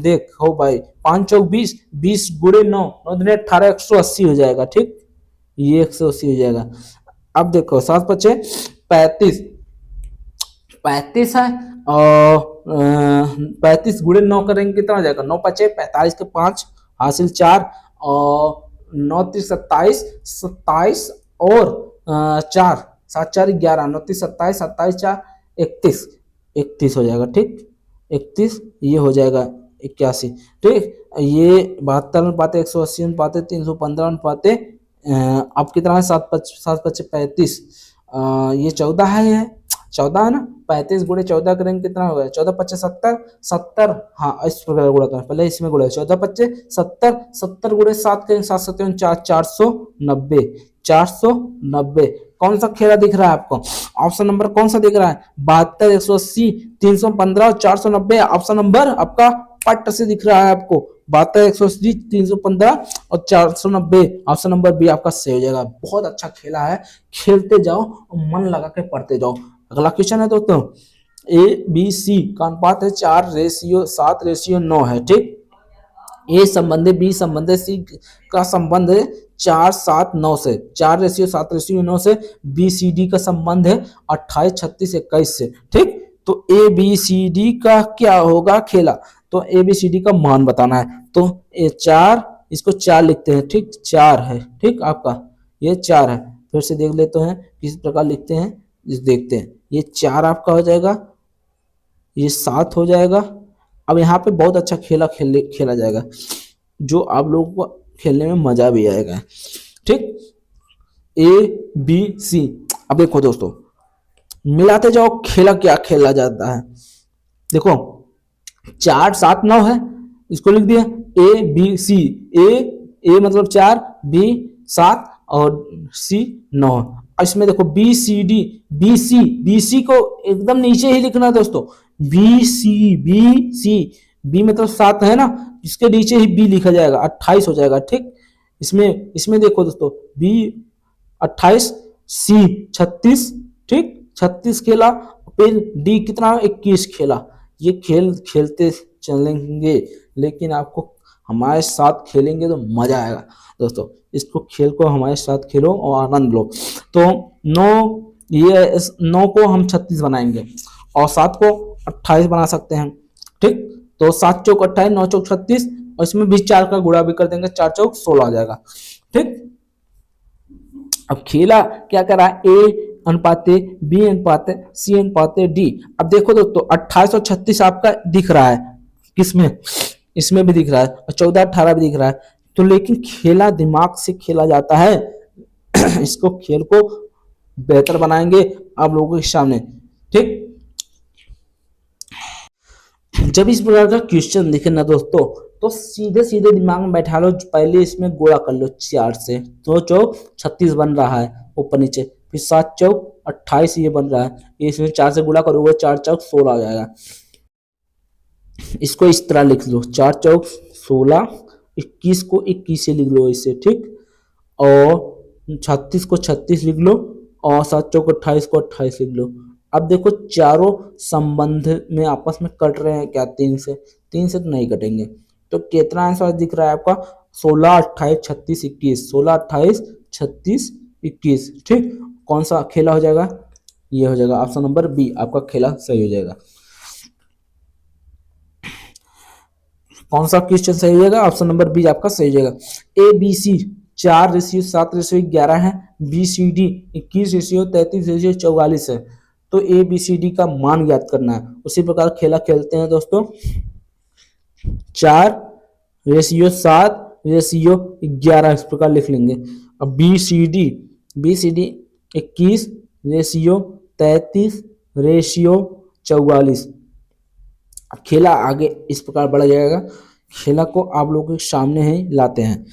देखो भाई 5 चौक 20, 20 गुणे 9, 9 दूनी 18, 180 हो जाएगा। ठीक, ये 180 हो जाएगा। अब देखो 7 5 35, 35 है और 35 गुणे 9 करेंगे कितना हो जाएगा? 9 5 45 के 5 हासिल 4 और 9 3 27, 27 और 4 7 4 11, 9 3 27, 27 4 31, 31 हो जाएगा। ठीक, 31 ये हो जाएगा 81। ठीक, ये 72 अनुपाते 180 अनुपाते 315 अनुपाते अब कितना है? 7 5 35, ये 14 है, 14 है ना। 35 गुणे 14 करेंगे कितना होगा? 14 5 70, 70, हाँ इस प्रकार गुणा करें, पहले इसमें गुणा 14 5 70, 70 गुणे 7 करेंगे 7 7 4, 490, 490। कौन सा खेला दिख रहा है आपको? ऑप्शन नंबर कौन सा दिख रहा है? 72 180 315 और 490, ऑप्शन नंबर आपका पट से दिख रहा है आपको। 72 180 315 और 490, ऑप्शन नंबर बी आपका सही हो जाएगा। बहुत अच्छा खेला है, खेलते जाओ और मन लगा के पढ़ते जाओ। अगला क्वेश्चन है दोस्तों, ए बी सी का अनुपात है 4:7:9 है। ठीक, ए संबंध है, बी संबंध है, सी का संबंध है 4:7:9 से, 4:7:9 से। बी सी डी का संबंध है 28 36 21 से। ठीक, तो ए बी सी डी का क्या होगा खेला? तो ए बी सी डी का मान बताना है। तो ये 4, इसको 4 लिखते हैं। ठीक, 4 है। ठीक, आपका ये 4 है। फिर से देख लेते हैं किस प्रकार लिखते हैं, देखते हैं। ये 4 आपका हो जाएगा, ये 7 हो जाएगा। अब यहाँ पे बहुत अच्छा खेला जाएगा, जो आप लोगों को खेलने में मजा भी आएगा। ठीक, ए बी सी। अब देखो दोस्तों, मिलाते जाओ, खेला क्या खेला जाता है। देखो 4 7 9 है, इसको लिख दिया ए बी सी। ए मतलब 4, बी 7 और सी 9। इसमें देखो B C D, B C को एकदम नीचे ही लिखना है दोस्तों। बी सी, बी मतलब 7 है ना, इसके नीचे ही बी लिखा जाएगा, 28 हो जाएगा। ठीक, इसमें देखो दोस्तों, बी 28, सी 36। ठीक, 36 खेला, फिर डी कितना? 21 खेला। ये खेल खेलते चलेंगे, लेकिन आपको हमारे साथ खेलेंगे तो मजा आएगा दोस्तों। इसको खेल को हमारे साथ खेलो और आनंद लो। तो 9 को हम 36 बनाएंगे और 7 को 28 बना सकते हैं। ठीक, तो 7 चौक 28, 9 चौक 36 और इसमें भी 4 का गुणा भी कर देंगे, 4 चौक 16 आ जाएगा। ठीक, अब खेला क्या कर रहा है? ए अनुपाते बी अनुपाते सी अनुपाते डी। अब देखो दोस्तों 28 और 36 आपका दिख रहा है, किसमें? इसमें भी दिख रहा है और 14 18 भी दिख रहा है। तो लेकिन खेला दिमाग से खेला जाता है। इसको खेल को बेहतर बनाएंगे आप लोगों के सामने। ठीक, जब इस प्रकार का क्वेश्चन दिखे ना दोस्तों, तो सीधे सीधे दिमाग में बैठा लो, पहले इसमें गुणा कर लो 4 से। 2 चौक 36 बन रहा है ऊपर नीचे, फिर 7 चौक 28 ये बन रहा है, ये इसमें 4 से गुणा करोगे 4 चौक 16 आ जाएगा। इसको इस तरह लिख लो, 4 चौक 16, 21 को 21 से लिख लो इसे, ठीक। और 36 को 36 लिख लो, और 7 चौक 28 को 28 लिख लो। अब देखो चारों संबंध में आपस में कट रहे हैं क्या? 3 से, 3 से तो नहीं कटेंगे। तो कितना आंसर दिख रहा है आपका? 16, 28, 36, 21, 16, 28, 36, 21, ठीक। कौन सा खेला हो जाएगा? ये हो जाएगा ऑप्शन नंबर बी, आपका खेला सही हो जाएगा। कौन सा क्वेश्चन सही हो जाएगा? ऑप्शन नंबर बी आपका सही हो जाएगा। ए बी सी 4:7:11 है, बी सी डी 21:33:44 है। तो ए बी सी डी का मान ज्ञात करना है। उसी प्रकार खेला खेलते हैं दोस्तों, 4:7:11 इस प्रकार लिख लेंगे। अब बी सी डी 21:33:44। खेला आगे इस प्रकार बढ़ा जाएगा। खेला को आप लोगों के सामने ही लाते हैं।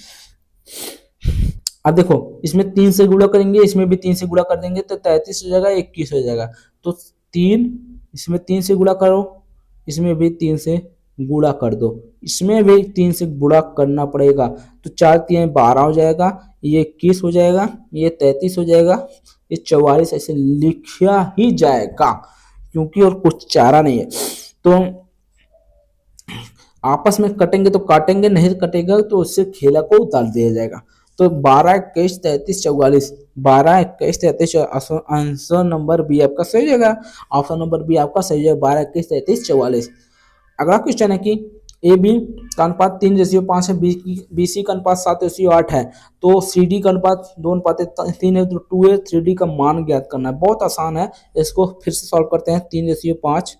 अब देखो, इसमें 3 से गुणा करेंगे, इसमें भी 3 से गुणा कर देंगे तो 33 हो जाएगा, 21 हो जाएगा। तो 3, इसमें 3 से गुणा करो, इसमें भी 3 से गुणा कर दो, इसमें भी 3 से गुणा करना पड़ेगा। तो 4 3 12 हो जाएगा, ये 21 हो जाएगा, ये 33 हो जाएगा, ये 44 ऐसे लिखा ही जाएगा, क्योंकि और कुछ चारा नहीं है। तो आपस में कटेंगे तो काटेंगे, नहीं कटेगा तो उससे खेला को उतार दिया जाएगा। तो 12, 21, 33, 44, 12, 21, 33, आंसर नंबर बी आपका सही हो जाएगा। ऑप्शन नंबर बी आपका सही हो जाएगा, 12, 21, 33, 44। अगला क्वेश्चन है कि ए बी का अनुपात 3:5 है, बी सी का अनुपात 7:8 है, तो सी डी का अनुपात 2:3 है, तो 2A 3D का मान ज्ञात करना है। बहुत आसान है, इसको फिर से सॉल्व करते हैं। 3:5,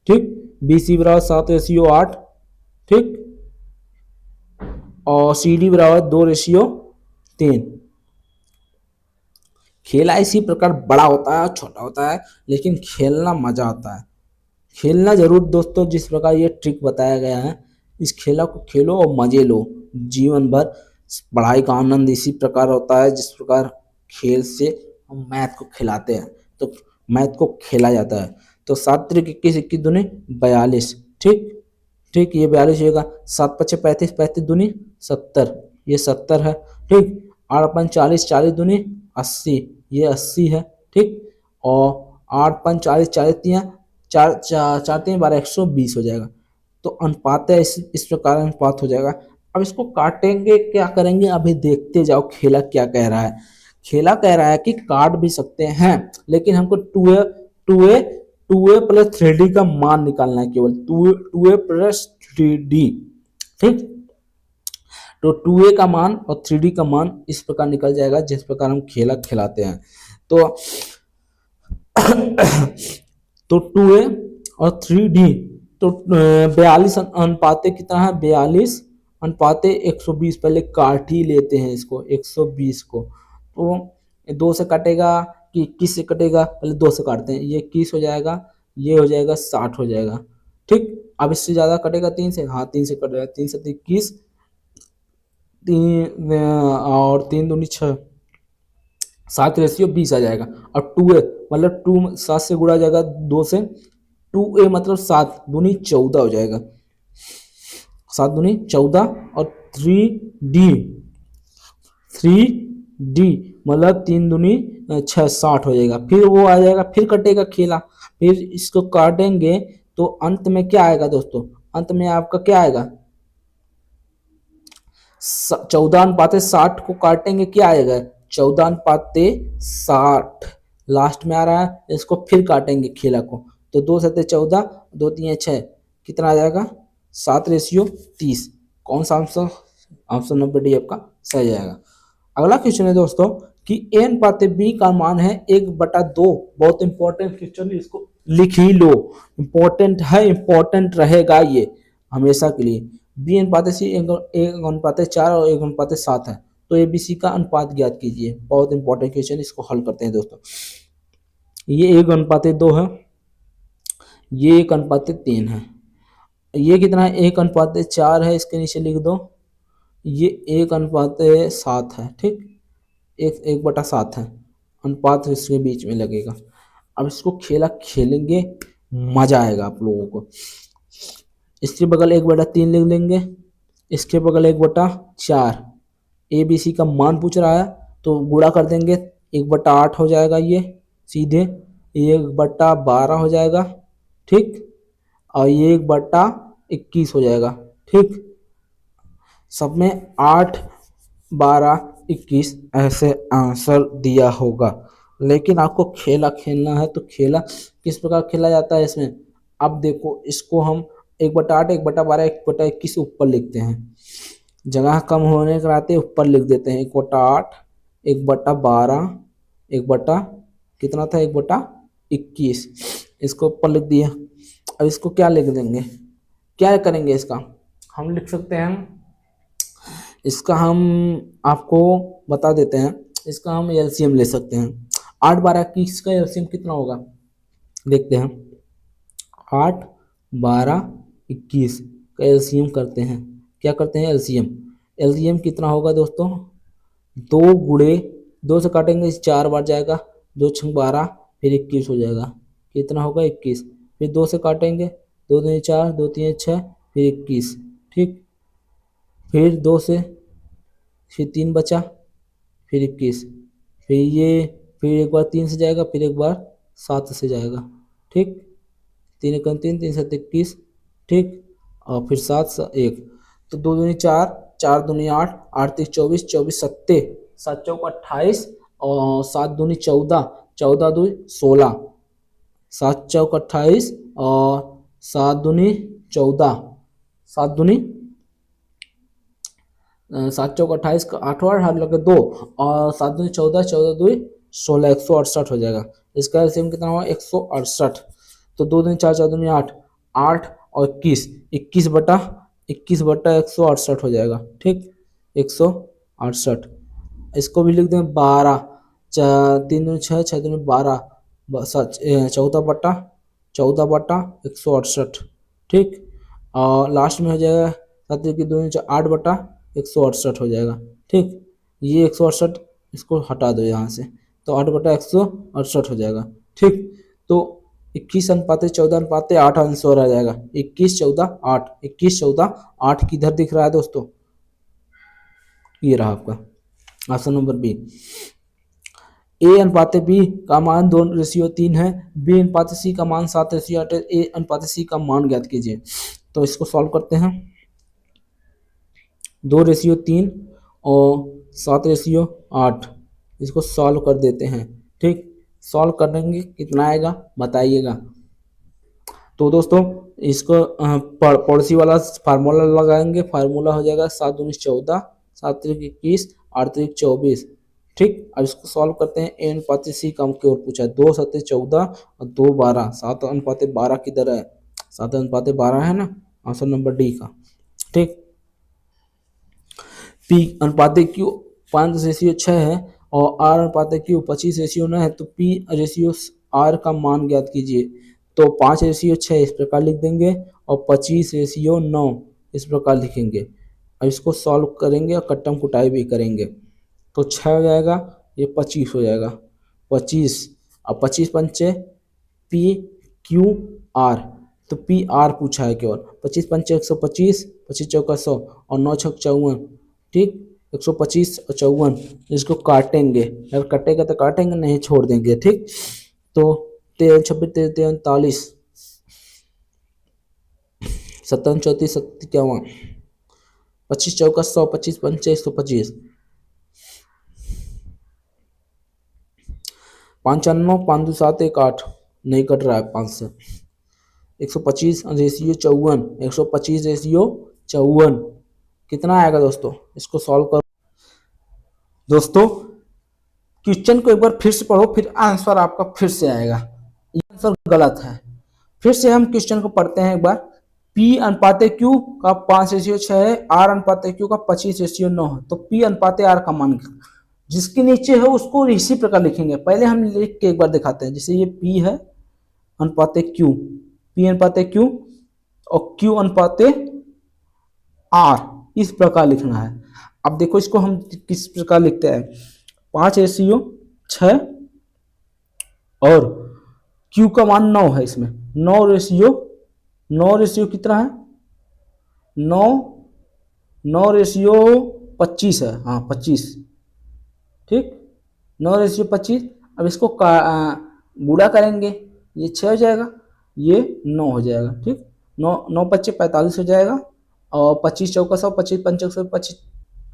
ठीक, बी सी बराबर 7:8, ठीक, और सी डी बराबर 2:3। खेला इसी प्रकार बड़ा होता है, छोटा होता है, लेकिन खेलना मजा आता है। खेलना जरूर दोस्तों, जिस प्रकार ये ट्रिक बताया गया है, इस खेला को खेलो और मजे लो जीवन भर। पढ़ाई का आनंद इसी प्रकार होता है, जिस प्रकार खेल से हम मैथ को खिलाते हैं, तो मैथ को खेला जाता है। तो 7 त्रिक 21, 21 दूनी 42, ठीक, ठीक, ये 42 होगा। 7 पचे 35, 35 दूनी 70, ये 70 है, ठीक। 8 अपन 40, 40 दूनी 80, ये 80 है, ठीक। और 8 5 40, 40 3 4 4 3 12, 120 हो जाएगा। तो अनुपात है, इस प्रकार अनुपात हो जाएगा। अब इसको काटेंगे, क्या करेंगे अभी देखते जाओ। खेला क्या कह रहा है? खेला कह रहा है कि काट भी सकते हैं, लेकिन हमको 2a प्लस 3d का मान निकालना है, केवल 2a प्लस 3d, ठीक। तो 2a का मान और 3d का मान इस प्रकार निकल जाएगा, जिस प्रकार हम खेला खिलाते हैं। तो तो 2a और 3d, तो 42 अनुपाते कितना है? 42 अनुपाते 120। पहले काट ही लेते हैं इसको, 120 को। तो 2 से कटेगा कि 21 से कटेगा? पहले 2 से काटते हैं, ये 21 हो जाएगा, ये हो जाएगा 60 हो जाएगा, ठीक। अब इससे ज्यादा कटेगा 3 से, हाँ 3 से कटेगा, 3 से 21, 3 और 3 दूनी 6, 7:20 आ जाएगा। और 2a मतलब 2 7 से गुणा जाएगा 2 से, 2a मतलब 7 दूनी 14 हो जाएगा, 7 दूनी 14। और 3d मतलब 3 दूनी 6, 60 हो जाएगा। फिर वो आ जाएगा, फिर कटेगा खेला, फिर इसको काटेंगे तो अंत में क्या आएगा दोस्तों? अंत में आपका क्या आएगा? 14 अनुपाते 60 को काटेंगे, क्या आएगा? 14 अनुपाते 60 लास्ट में आ रहा है। इसको फिर काटेंगे खेला को, तो 2 7 14, 2 3 6, कितना आ जाएगा? 7:30। कौन सा आंसर? ऑप्शन नंबर डी आपका सही जाएगा। अगला क्वेश्चन है दोस्तों कि a अनुपाते b का मान है 1/2। बहुत इंपॉर्टेंट क्वेश्चन, इसको लिख ही लो, इंपॉर्टेंट है, इंपॉर्टेंट रहेगा ये हमेशा के लिए। b अनुपाते c 1:4 और 1:7 है, तो ए बी सी का अनुपात ज्ञात कीजिए। बहुत इंपॉर्टेंट क्वेश्चन, इसको हल करते हैं दोस्तों। ये 1:2 है, ये 1:3 है, ये कितना है, 1:4 है, इसके नीचे लिख दो। ये 1:7 है, ठीक, 1/7 है, अनुपात इसके बीच में लगेगा। अब इसको खेला खेलेंगे, मजा आएगा आप लोगों को। इसके बगल 1/3 लिख लेंगे, इसके बगल 1/4। ए बी सी का मान पूछ रहा है तो गुणा कर देंगे, 1/8 हो जाएगा ये सीधे, 1/12 हो जाएगा, ठीक, और ये 1/21 हो जाएगा, ठीक। सब में 8, 12, 21 ऐसे आंसर दिया होगा। लेकिन आपको खेला खेलना है तो खेला किस प्रकार खेला जाता है इसमें। अब देखो, इसको हम 1/8, 1/12, 1/21 ऊपर लिखते हैं, जगह कम होने के नाते ऊपर लिख देते हैं। 1/8, 1/12, 1 कितना था, 1/21, इसको ऊपर लिख दिया। अब इसको क्या लिख देंगे, क्या करेंगे इसका, हम लिख सकते हैं, इसका हम आपको बता देते हैं, इसका हम एलसीएम ले सकते हैं। 8, 12, 21 का एलसीएम कितना होगा, देखते हैं। 8, 12, 21 का एलसीएम करते हैं। क्या करते हैं, एलसीएम। एलसीएम कितना होगा दोस्तों, 2 गुणे 2 से काटेंगे 4 बार जाएगा, 2 6 12, फिर 21 हो जाएगा। कितना होगा, 21। फिर 2 से काटेंगे, 2 दूनी 4, 2 3 6, फिर 21, ठीक। फिर 2 से, फिर 3 बचा, फिर 21, फिर ये, फिर एक बार 3 से जाएगा, फिर एक बार 7 से जाएगा, ठीक। 3 1 3, 3 7 21, ठीक, और फिर 7 1, तो 2 दूनी 4, 4 दूनी 8, 8 3 24, 24 सत्ते, 7 चौक 28, और 7 दूनी 14, 14 2 16, 7 चौक 28, और 7 दूनी 14, 7 दूनी 7 चौक 28 का 8 बार हाथ लगे 2, और 7 दूनी 14, 14 2 16, 168 हो जाएगा। इसका एलसीएम कितना हुआ, 168। तो 2 दूनी 4, 4 दूनी 8, 8 और 21, 21/168 हो जाएगा, ठीक, 168। इसको भी लिख दें 12, 3 दूनी 6, 6 दूनी 12, 14/168, ठीक। और लास्ट में हो जाएगा 7 की 2 8/168 हो जाएगा, ठीक। ये 168 इसको हटा दो यहाँ से, तो 8/168 हो जाएगा, ठीक। तो 21:14:8 आंसर आ जाएगा। 21 14 8, 21 14 8 किधर दिख रहा है दोस्तों, ये रहा आपका ऑप्शन नंबर बी। A/B का मान 2:3 है, B/C का मान 7:8 है, A/C का मान ज्ञात कीजिए। तो इसको सॉल्व करते हैं, 2:3 और 7:8, इसको सॉल्व कर देते हैं, ठीक। सॉल्व करेंगे कितना आएगा बताइएगा। तो दोस्तों इसको पड़ोसी वाला फार्मूला लगाएंगे, फार्मूला हो जाएगा 7 दूनी 14, 7 त्रिक 21, 8 त्रिक 24, ठीक। अब इसको सॉल्व करते हैं। A/C कम की ओर पूछा है, 2 7 14 और 2 12, 7/12 किधर है, 7/12 है ना, आंसर नंबर डी का, ठीक। P/Q 5:6 है, और R/Q 25:9 है, तो P/R का मान ज्ञात कीजिए। तो 5:6 इस प्रकार लिख देंगे, और 25:9 इस प्रकार लिखेंगे। अब इसको सॉल्व करेंगे और कट्टम कुटाई भी करेंगे, तो 6 हो जाएगा, ये 25 हो जाएगा, 25। अब 25 पंचे PQR, तो PR पूछा है केवल। 25 पंचे 125, 25 चौका 100, और 9 छक 54, ठीक। 125 और 54, इसको काटेंगे, अगर कटेगा तो काटेंगे, नहीं छोड़ देंगे, ठीक। तो 13 26 13 39, 57 34 57, 25 चौका 100, 25 पंचे 125, 95 5 2 7 1 8, नहीं कट रहा है 5 से। 125 रेशियो 54, 125 रेशियो 54 कितना आएगा दोस्तों, इसको सॉल्व करो दोस्तों। क्वेश्चन को एक बार फिर से पढ़ो, फिर आंसर आपका फिर से आएगा। ये आंसर गलत है। फिर से हम क्वेश्चन को पढ़ते हैं एक बार। P/Q का 5:6 है, R/Q का 25:9 है, तो P/R का मान जिसके नीचे है उसको इसी प्रकार लिखेंगे। पहले हम लिख के एक बार दिखाते हैं, जैसे ये P है अनुपात Q, P/Q और Q अनुपाते R, इस प्रकार लिखना है। अब देखो इसको हम किस प्रकार लिखते हैं, 5:6 और Q का मान 9 है, इसमें 9 रेशियो कितना है, 9 9:25 है, हाँ 25, ठीक, 9:25। अब इसको गुणा करेंगे, ये 6 हो जाएगा, ये 9 हो जाएगा, ठीक, 9 9 × 5 = 45 हो जाएगा, और 25 × 4 = 100, 25 × 5 = 125,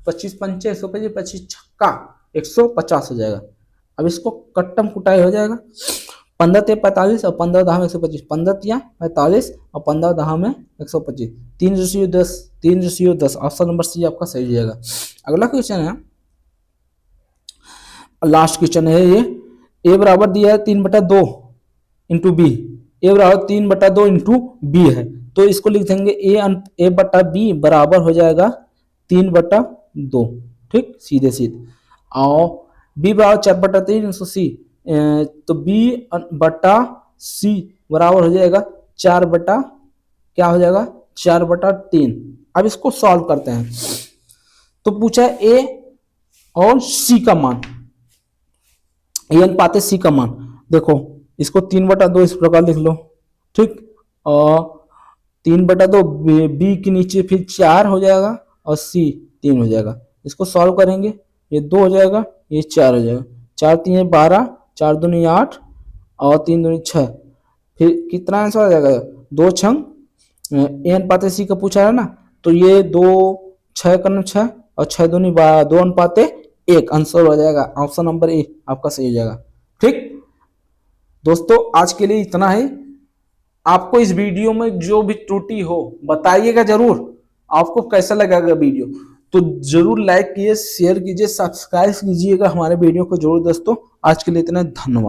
25 × 5 = 125, 25 छक्का 150 हो जाएगा। अब इसको कट्टम कुटाई हो जाएगा, 15 × 45 और 15 × 10 में 125, 15 × 45 और 15 × 10 में 125, 3:10, 3:10, ऑप्शन नंबर सी आपका सही हो जाएगा। अगला क्वेश्चन है, लास्ट क्वेश्चन है ये, ए बराबर दिया है 3/2 इंटू बी, ए बराबर 3/2 इंटू बी है, तो इसको लिख देंगे ए बटा बी बराबर हो जाएगा 3/2, ठीक, सीधे सीधे। और बी बराबर 4/3 इंटू सी, तो बी बटा सी बराबर हो जाएगा 4/3। अब इसको सॉल्व करते हैं। तो पूछा है ए और सी का मान, ए अनुपात सी का मान, देखो इसको 3/2 इस प्रकार लिख लो, ठीक, और 3/2 बी के नीचे फिर 4 हो जाएगा और सी 3 हो जाएगा। इसको सॉल्व करेंगे, ये 2 हो जाएगा, ये 4 हो जाएगा, 4 × 3 = 12, 4 × 2 = 8 और 3 × 2 = 6, फिर कितना आंसर आ जाएगा, 2 छंग ए अनुपात सी का पूछा है ना, तो ये 2 6 × 6 और 6 × 2 = 12, 2:1 आंसर हो जाएगा, ऑप्शन नंबर ए आपका सही हो जाएगा। ठीक दोस्तों, आज के लिए इतना ही। आपको इस वीडियो में जो भी त्रुटि हो बताइएगा जरूर, आपको कैसा लगेगा वीडियो, तो जरूर लाइक कीजिए, शेयर कीजिए, सब्सक्राइब कीजिएगा हमारे वीडियो को जरूर दोस्तों। आज के लिए इतना, धन्यवाद।